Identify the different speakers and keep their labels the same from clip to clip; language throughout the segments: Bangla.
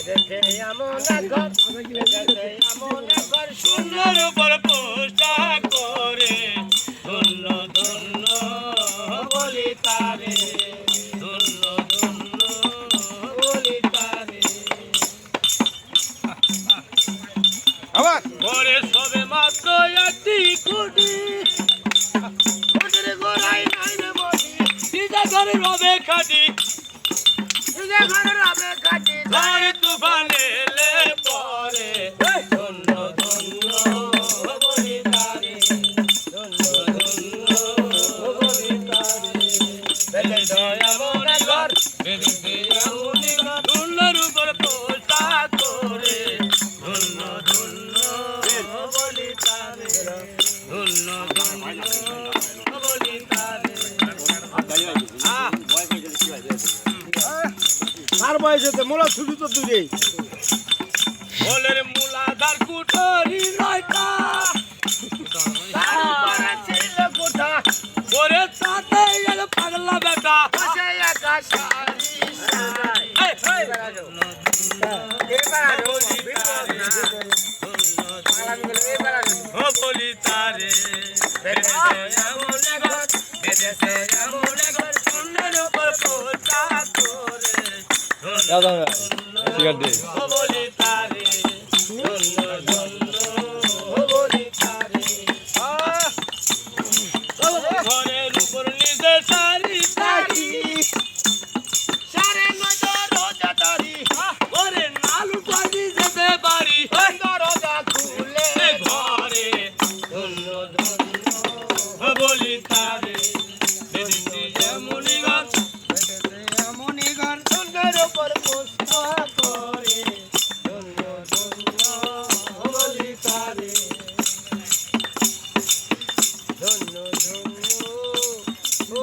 Speaker 1: বেঁধেছে এমন এক ঘর, বেঁধেছে এমন এক ঘর,
Speaker 2: শূন্যের উপর পোস্টা করে ধন্য ধন্য বলি তারে, ধন্য ধন্য বলি তারে।
Speaker 3: আবার
Speaker 2: করে সবে মাত্র একটি কোটি,
Speaker 1: কোটির গোড়ায় নাই রে বটি,
Speaker 2: নিজে ঘরে রবে খাটি,
Speaker 1: নিজে ঘরে রবে কাটি,
Speaker 2: ঝড় তুফান এলে পরে ধন্য ধন্য বলি তারে, ধন্য ধন্য বলি তারে।
Speaker 1: বেঁধেছে এমন এক ঘর,
Speaker 2: বেঁধেছে এমন এক ঘর, ধন্যর উপর পোস্টা করে ধন্য ধন্য বলি তারে, ধন্য ধন্য বলি তারে।
Speaker 3: কার বয়সেতে মোলা ছুটি তো দুই
Speaker 2: বলের মূলাধার কুঠরি নয়টা,
Speaker 1: তার উপরে ছিল কোঠা,
Speaker 2: ওরে তাতে গেল পাগলা বেটা।
Speaker 1: বসে একা সারি সারি।
Speaker 2: এই, এই, ও বলি তারে, বেঁধেছে এমন এক ঘর, বেঁধেছে এমন এক ঘর, শূন্যের উপর পোস্টা করে ও বলি তারে, ধন্য ধন্য ও বলি তারে। ঘরের উপর নিজে সারি সারি,
Speaker 1: সাড়ে নয়টা রোজা তারি,
Speaker 2: ওরে নালু পানি যেতে পারি
Speaker 1: দরজা খুলে
Speaker 2: ঘরে ধন্য ধন্য ও বলি তারে, বেঁধেছে এমনই ঘর,
Speaker 1: এমনই ঘর, সুন্দর উপর পোস্তা করে,
Speaker 2: ধন্য ধন্য ও বলি তারে।
Speaker 1: ধন্য ধন্য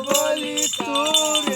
Speaker 1: বলি তোরে।